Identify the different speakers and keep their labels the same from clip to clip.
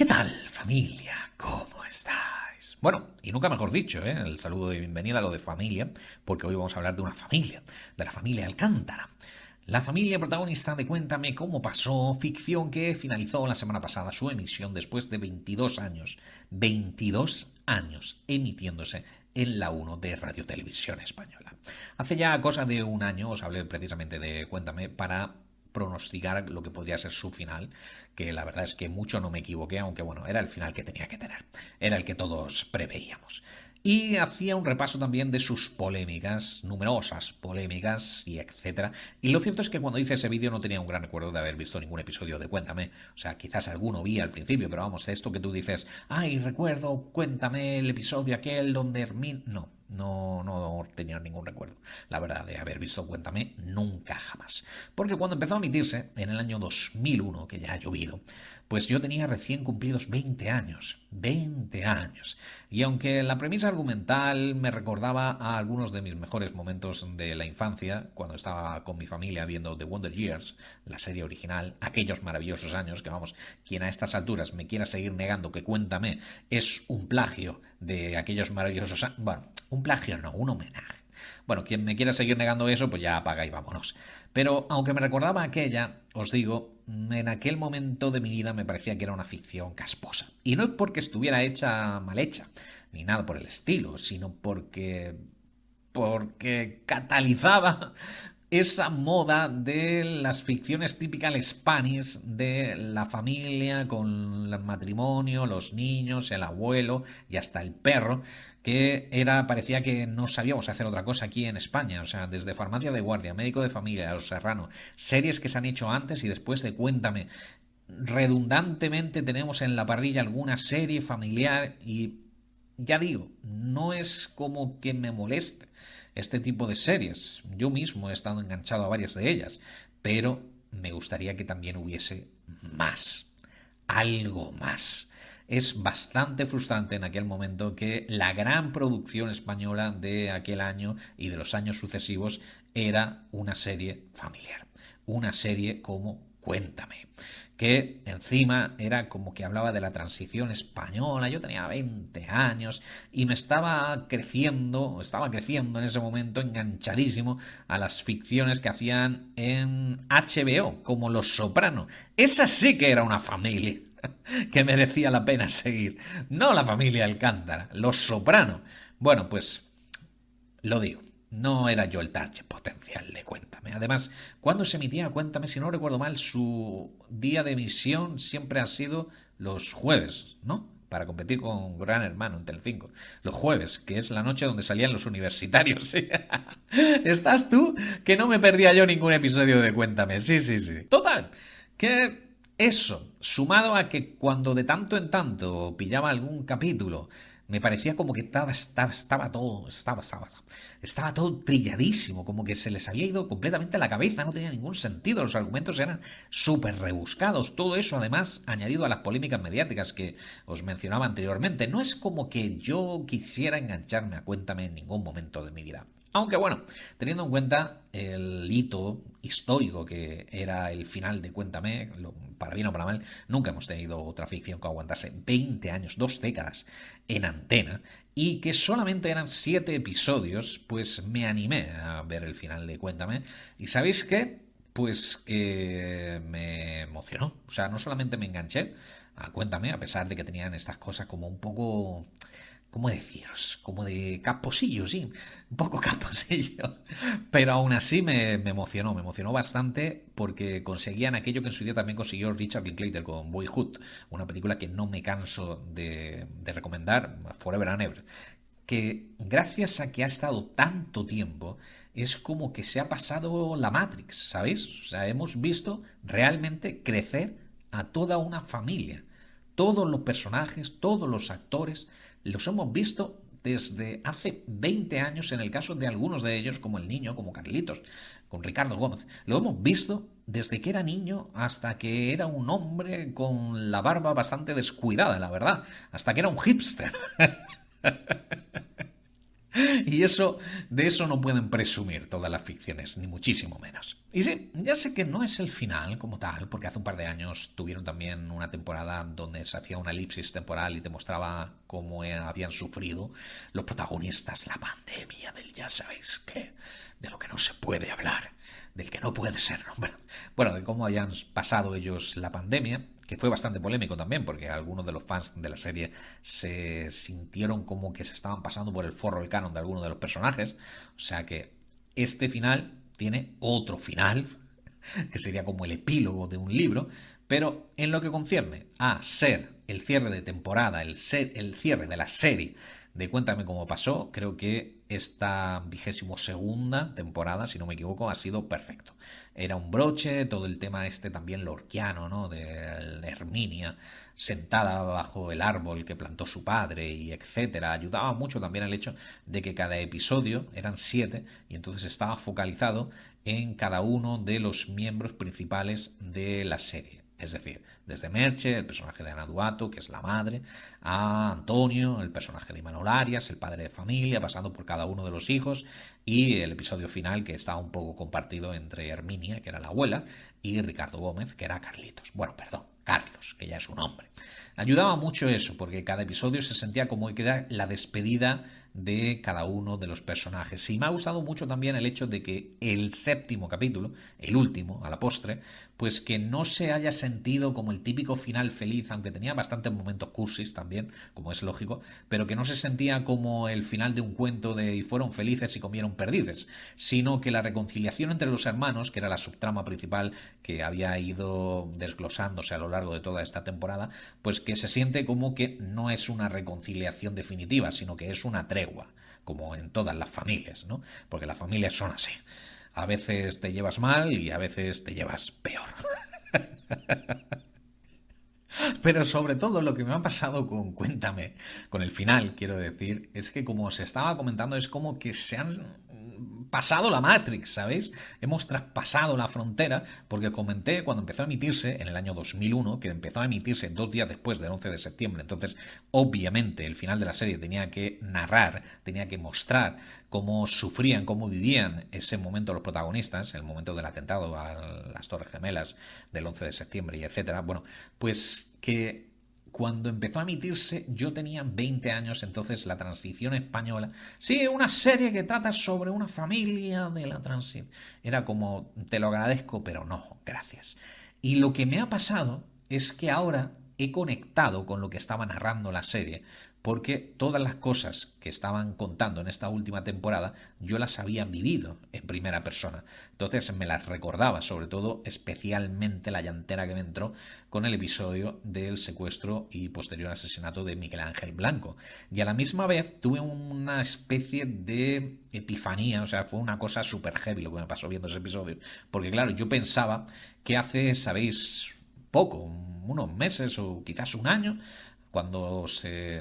Speaker 1: ¿Qué tal, familia? ¿Cómo estáis? Bueno, y nunca mejor dicho, el saludo de bienvenida a lo de familia, porque hoy vamos a hablar de una familia, de la familia Alcántara. La familia protagonista de Cuéntame cómo pasó, ficción que finalizó la semana pasada su emisión después de 22 años emitiéndose en la 1 de Radio Televisión Española. Hace ya cosa de un año os hablé precisamente de Cuéntame para pronosticar lo que podría ser su final, que la verdad es que mucho no me equivoqué, aunque bueno, era el final que tenía que tener, era el que todos preveíamos. Y hacía un repaso también de sus polémicas, numerosas polémicas y etcétera. Y lo cierto es que cuando hice ese vídeo no tenía un gran recuerdo de haber visto ningún episodio de Cuéntame. O sea, quizás alguno vi al principio, pero vamos, esto que tú dices, ay, recuerdo, Cuéntame el episodio aquel donde Hermín... No tenía ningún recuerdo, la verdad, de haber visto Cuéntame nunca jamás. Porque cuando empezó a emitirse, en el año 2001, que ya ha llovido, pues yo tenía recién cumplidos 20 años. 20 años. Y aunque la premisa argumental me recordaba a algunos de mis mejores momentos de la infancia, cuando estaba con mi familia viendo The Wonder Years, la serie original, aquellos maravillosos años, que vamos, quien a estas alturas me quiera seguir negando que Cuéntame es un plagio de aquellos maravillosos años, bueno, un plagio no, un homenaje. Bueno, quien me quiera seguir negando eso, pues ya apaga y vámonos. Pero aunque me recordaba aquella, os digo, en aquel momento de mi vida me parecía que era una ficción casposa. Y no es porque estuviera hecha mal hecha, ni nada por el estilo, sino porque catalizaba esa moda de las ficciones típicas Spanish de la familia con el matrimonio, los niños, el abuelo y hasta el perro, que parecía que no sabíamos hacer otra cosa aquí en España. O sea, desde Farmacia de Guardia, Médico de Familia, Los Serrano, series que se han hecho antes y después de Cuéntame. Redundantemente tenemos en la parrilla alguna serie familiar y ya digo, no es como que me moleste este tipo de series. Yo mismo he estado enganchado a varias de ellas, pero me gustaría que también hubiese más, algo más. Es bastante frustrante en aquel momento que la gran producción española de aquel año y de los años sucesivos era una serie familiar, una serie como Cuéntame, que encima era como que hablaba de la transición española. Yo tenía 20 años y estaba creciendo en ese momento enganchadísimo a las ficciones que hacían en HBO, como Los Soprano. Esa sí que era una familia que merecía la pena seguir. No la familia Alcántara, Los Soprano. Bueno, pues lo digo. No era yo el target potencial de Cuéntame. Además, cuando se emitía Cuéntame, si no recuerdo mal, su día de emisión siempre ha sido los jueves, ¿no? Para competir con Gran Hermano en Telecinco. Los jueves, que es la noche donde salían los universitarios. ¿Sí? ¿Estás tú? Que no me perdía yo ningún episodio de Cuéntame. Sí, sí, sí. Total, que eso, sumado a que cuando de tanto en tanto pillaba algún capítulo me parecía como que estaba todo trilladísimo, como que se les había ido completamente la cabeza, no tenía ningún sentido, los argumentos eran súper rebuscados, todo eso además añadido a las polémicas mediáticas que os mencionaba anteriormente. No es como que yo quisiera engancharme a Cuéntame en ningún momento de mi vida. Aunque bueno, teniendo en cuenta el hito histórico que era el final de Cuéntame, para bien o para mal, nunca hemos tenido otra ficción que aguantase 20 años, 2 décadas en antena, y que solamente eran 7 episodios, pues me animé a ver el final de Cuéntame. ¿Y sabéis qué? Pues que me emocionó. O sea, no solamente me enganché a Cuéntame, a pesar de que tenían estas cosas como un poco... ¿Cómo deciros? Como de caposillo, sí, un poco caposillo. Pero aún así me emocionó bastante porque conseguían aquello que en su día también consiguió Richard Linklater con Boyhood, una película que no me canso de recomendar, Forever and Ever, que gracias a que ha estado tanto tiempo es como que se ha pasado la Matrix, ¿sabéis? O sea, hemos visto realmente crecer a toda una familia. Todos los personajes, todos los actores, los hemos visto desde hace 20 años en el caso de algunos de ellos, como el niño, como Carlitos, con Ricardo Gómez. Lo hemos visto desde que era niño hasta que era un hombre con la barba bastante descuidada, la verdad. Hasta que era un hipster. Y de eso no pueden presumir todas las ficciones, ni muchísimo menos. Y sí, ya sé que no es el final como tal, porque hace un par de años tuvieron también una temporada donde se hacía una elipsis temporal y te mostraba cómo habían sufrido los protagonistas la pandemia del ya sabéis qué, de lo que no se puede hablar, del que no puede ser nombrado. Bueno, de cómo hayan pasado ellos la pandemia, que fue bastante polémico también, porque algunos de los fans de la serie se sintieron como que se estaban pasando por el forro el canon de algunos de los personajes. O sea que este final tiene otro final, que sería como el epílogo de un libro, pero en lo que concierne a ser el cierre de temporada, el cierre de la serie de Cuéntame cómo pasó, creo que esta 22ª temporada, si no me equivoco, ha sido perfecto. Era un broche, todo el tema este también lorquiano, ¿no? De Herminia sentada bajo el árbol que plantó su padre y etcétera. Ayudaba mucho también el hecho de que cada episodio eran 7 y entonces estaba focalizado en cada uno de los miembros principales de la serie. Es decir, desde Merche, el personaje de Ana Duato, que es la madre, a Antonio, el personaje de Imanol Arias, el padre de familia, pasando por cada uno de los hijos, y el episodio final que estaba un poco compartido entre Herminia, que era la abuela, y Ricardo Gómez, que era Carlitos. Bueno, perdón, Carlos, que ya es un hombre. Ayudaba mucho eso, porque cada episodio se sentía como que era la despedida de cada uno de los personajes. Y me ha gustado mucho también el hecho de que el 7º capítulo, el último, a la postre, pues que no se haya sentido como el típico final feliz, aunque tenía bastantes momentos cursis también, como es lógico, pero que no se sentía como el final de un cuento de y fueron felices y comieron perdices, sino que la reconciliación entre los hermanos, que era la subtrama principal que había ido desglosándose a lo largo de toda esta temporada, pues que se siente como que no es una reconciliación definitiva, sino que es una tregua, como en todas las familias, ¿no? Porque las familias son así. A veces te llevas mal y a veces te llevas peor. Pero sobre todo lo que me ha pasado con Cuéntame, con el final, quiero decir, es que como se estaba comentando, es como que se han pasado la Matrix, ¿sabéis? Hemos traspasado la frontera, porque comenté cuando empezó a emitirse, en el año 2001, que empezó a emitirse 2 días después del 11 de septiembre, entonces obviamente el final de la serie tenía que narrar, tenía que mostrar cómo sufrían, cómo vivían ese momento los protagonistas, el momento del atentado a las Torres Gemelas del 11 de septiembre y etcétera. Bueno, pues que cuando empezó a emitirse yo tenía 20 años, entonces la transición española, sí, una serie que trata sobre una familia de la transición, era como, te lo agradezco, pero no, gracias. Y lo que me ha pasado es que ahora he conectado con lo que estaba narrando la serie, porque todas las cosas que estaban contando en esta última temporada yo las había vivido en primera persona. Entonces me las recordaba, sobre todo especialmente la llantera que me entró con el episodio del secuestro y posterior asesinato de Miguel Ángel Blanco. Y a la misma vez tuve una especie de epifanía, o sea, fue una cosa súper heavy lo que me pasó viendo ese episodio, porque claro, yo pensaba que hace, sabéis, poco, unos meses o quizás un año, cuando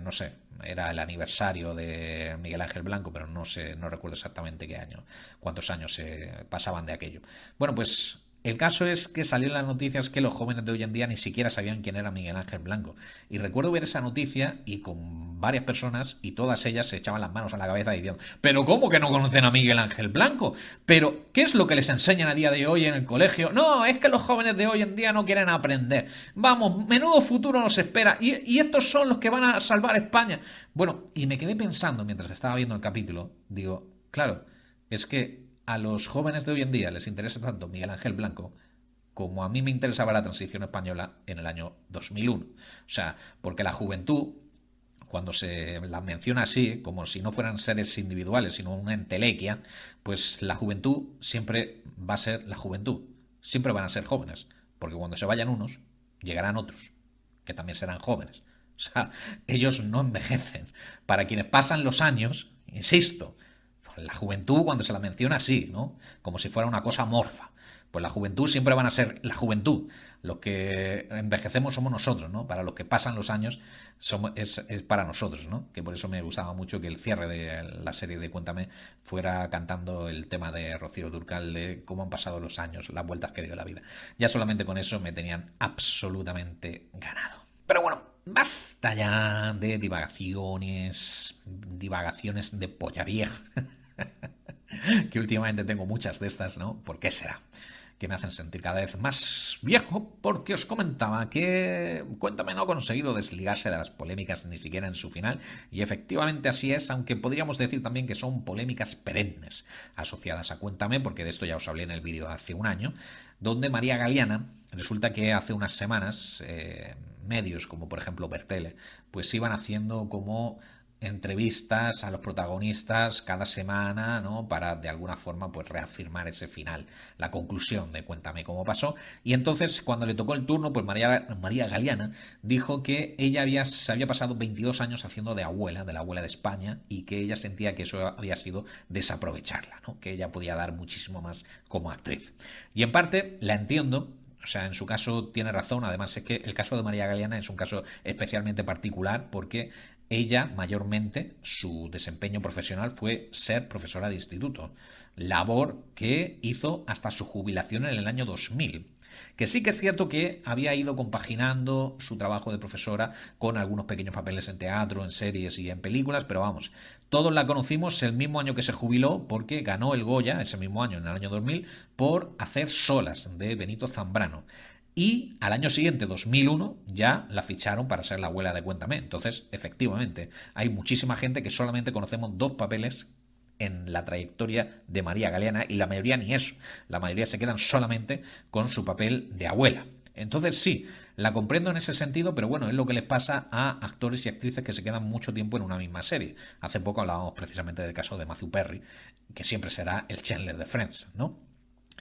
Speaker 1: no sé, era el aniversario de Miguel Ángel Blanco, pero no sé, no recuerdo exactamente qué año, cuántos años se pasaban de aquello. Bueno, pues el caso es que salió en las noticias que los jóvenes de hoy en día ni siquiera sabían quién era Miguel Ángel Blanco. Y recuerdo ver esa noticia y con varias personas y todas ellas se echaban las manos a la cabeza diciendo, pero ¿cómo que no conocen a Miguel Ángel Blanco? Pero ¿qué es lo que les enseñan a día de hoy en el colegio? No, es que los jóvenes de hoy en día no quieren aprender. Vamos, menudo futuro nos espera. Y estos son los que van a salvar España. Bueno, y me quedé pensando mientras estaba viendo el capítulo, digo, claro, es que a los jóvenes de hoy en día les interesa tanto Miguel Ángel Blanco como a mí me interesaba la transición española en el año 2001. O sea, porque la juventud, cuando se la menciona así, como si no fueran seres individuales, sino una entelequia, pues la juventud siempre va a ser la juventud. Siempre van a ser jóvenes. Porque cuando se vayan unos, llegarán otros, que también serán jóvenes. O sea, ellos no envejecen. Para quienes pasan los años, insisto, la juventud cuando se la menciona así, ¿no? Como si fuera una cosa amorfa. Pues la juventud siempre van a ser la juventud. Los que envejecemos somos nosotros, ¿no? Para los que pasan los años es para nosotros, ¿no? Que por eso me gustaba mucho que el cierre de la serie de Cuéntame fuera cantando el tema de Rocío Dúrcal de cómo han pasado los años, las vueltas que dio la vida. Ya solamente con eso me tenían absolutamente ganado. Pero bueno, Basta ya de divagaciones de polla vieja, que últimamente tengo muchas de estas, ¿no? ¿Por qué será? Que me hacen sentir cada vez más viejo, porque os comentaba que Cuéntame no ha conseguido desligarse de las polémicas ni siquiera en su final, y efectivamente así es, aunque podríamos decir también que son polémicas perennes asociadas a Cuéntame, porque de esto ya os hablé en el vídeo de hace un año, donde María Galeana, resulta que hace unas semanas, medios como por ejemplo Bertele, pues iban haciendo como entrevistas a los protagonistas cada semana, ¿no? Para de alguna forma pues reafirmar ese final, la conclusión de Cuéntame cómo pasó. Y entonces cuando le tocó el turno, pues María Galeana dijo que ella se había pasado 22 años haciendo de la abuela de España, y que ella sentía que eso había sido desaprovecharla, ¿no? Que ella podía dar muchísimo más como actriz. Y en parte la entiendo. O sea, en su caso tiene razón. Además es que el caso de María Galeana es un caso especialmente particular, porque ella, mayormente, su desempeño profesional fue ser profesora de instituto, labor que hizo hasta su jubilación en el año 2000. Que sí que es cierto que había ido compaginando su trabajo de profesora con algunos pequeños papeles en teatro, en series y en películas, pero vamos, todos la conocimos el mismo año que se jubiló, porque ganó el Goya ese mismo año, en el año 2000, por hacer Solas, de Benito Zambrano. Y al año siguiente, 2001, ya la ficharon para ser la abuela de Cuéntame. Entonces, efectivamente, hay muchísima gente que solamente conocemos dos papeles en la trayectoria de María Galeana, y la mayoría ni eso. La mayoría se quedan solamente con su papel de abuela. Entonces sí, la comprendo en ese sentido, pero bueno, es lo que les pasa a actores y actrices que se quedan mucho tiempo en una misma serie. Hace poco hablábamos precisamente del caso de Matthew Perry, que siempre será el Chandler de Friends, ¿no?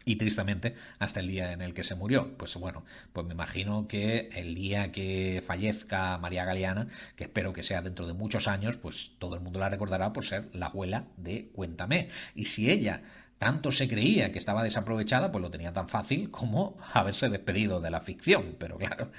Speaker 1: Y tristemente hasta el día en el que se murió. Pues bueno, pues me imagino que el día que fallezca María Galeana, que espero que sea dentro de muchos años, pues todo el mundo la recordará por ser la abuela de Cuéntame. Y si ella tanto se creía que estaba desaprovechada, pues lo tenía tan fácil como haberse despedido de la ficción. Pero claro,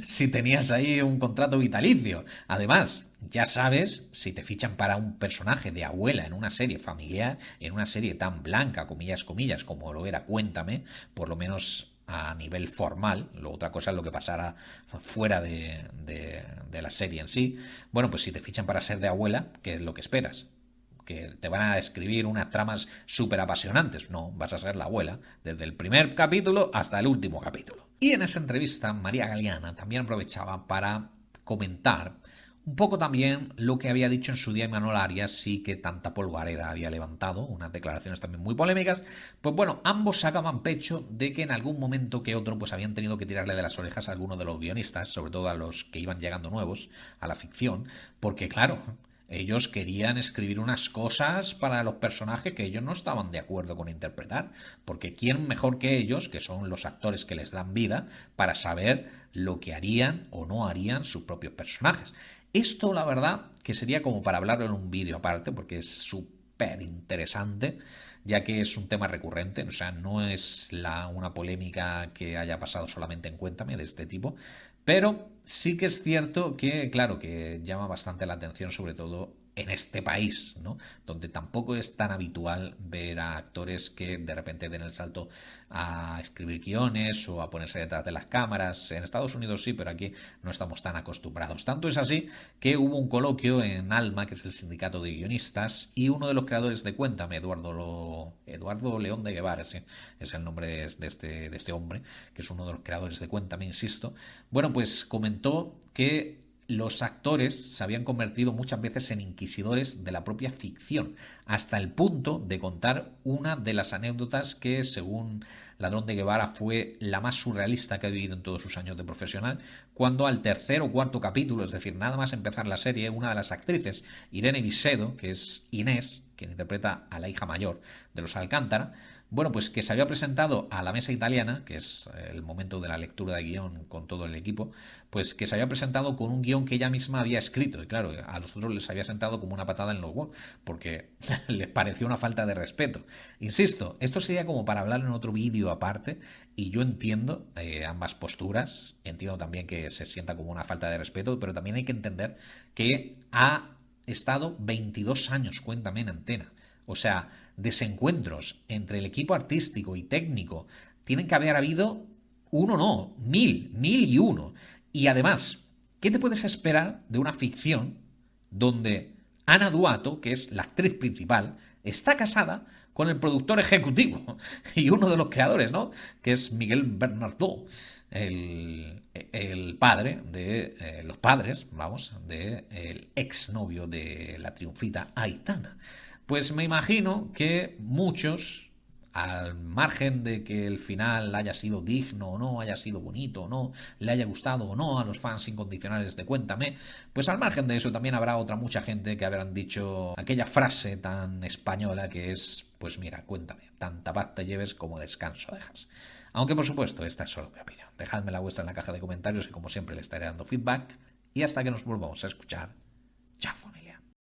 Speaker 1: si tenías ahí un contrato vitalicio. Además, ya sabes, si te fichan para un personaje de abuela en una serie familiar, en una serie tan blanca, comillas, comillas, como lo era Cuéntame, por lo menos a nivel formal, otra cosa es lo que pasara fuera de la serie en sí. Bueno, pues si te fichan para ser de abuela, ¿qué es lo que esperas? Que te van a escribir unas tramas súper apasionantes. No, vas a ser la abuela, desde el primer capítulo hasta el último capítulo. Y en esa entrevista, María Galeana también aprovechaba para comentar un poco también lo que había dicho en su día Imanol Arias, y que tanta polvareda había levantado, unas declaraciones también muy polémicas. Pues bueno, ambos sacaban pecho de que en algún momento que otro pues habían tenido que tirarle de las orejas a algunos de los guionistas, sobre todo a los que iban llegando nuevos a la ficción, porque claro, ellos querían escribir unas cosas para los personajes que ellos no estaban de acuerdo con interpretar, porque ¿quién mejor que ellos, que son los actores que les dan vida, para saber lo que harían o no harían sus propios personajes? Esto, la verdad, que sería como para hablarlo en un vídeo aparte, porque es súper interesante, ya que es un tema recurrente. O sea, no es una polémica que haya pasado solamente en Cuéntame de este tipo, pero sí que es cierto que, claro, que llama bastante la atención, sobre todo en este país, ¿no? Donde tampoco es tan habitual ver a actores que de repente den el salto a escribir guiones o a ponerse detrás de las cámaras. En Estados Unidos sí, pero aquí no estamos tan acostumbrados. Tanto es así que hubo un coloquio en ALMA, que es el sindicato de guionistas, y uno de los creadores de Cuéntame, Eduardo León de Guevara, ¿sí? Es el nombre de este hombre, que es uno de los creadores de Cuéntame, insisto. Bueno, pues comentó que los actores se habían convertido muchas veces en inquisidores de la propia ficción, hasta el punto de contar una de las anécdotas que, según Ladrón de Guevara, fue la más surrealista que ha vivido en todos sus años de profesional, cuando al tercer o cuarto capítulo, es decir, nada más empezar la serie, una de las actrices, Irene Visedo, que es Inés, quien interpreta a la hija mayor de los Alcántara, bueno, pues que se había presentado a la mesa italiana, que es el momento de la lectura de guión con todo el equipo, pues que se había presentado con un guión que ella misma había escrito. Y claro, a los otros les había sentado como una patada en los huevos, porque les pareció una falta de respeto. Insisto, esto sería como para hablar en otro vídeo aparte, y yo entiendo ambas posturas, entiendo también que se sienta como una falta de respeto, pero también hay que entender que ha estado 22 años, Cuéntame, en antena. O sea, desencuentros entre el equipo artístico y técnico tienen que haber habido uno, no, mil y uno. Y además, ¿qué te puedes esperar de una ficción donde Ana Duato, que es la actriz principal, está casada con el productor ejecutivo y uno de los creadores, ¿no? Que es Miguel Bernardó, el padre de los padres, vamos, del exnovio de la triunfita Aitana. Pues me imagino que muchos, al margen de que el final haya sido digno o no, haya sido bonito o no, le haya gustado o no a los fans incondicionales de Cuéntame, pues al margen de eso también habrá otra mucha gente que habrán dicho aquella frase tan española que es, pues mira, cuéntame, tanta paz te lleves como descanso dejas. Aunque por supuesto, esta es solo mi opinión. Dejadme la vuestra en la caja de comentarios y como siempre le estaré dando feedback. Y hasta que nos volvamos a escuchar. Chao familia.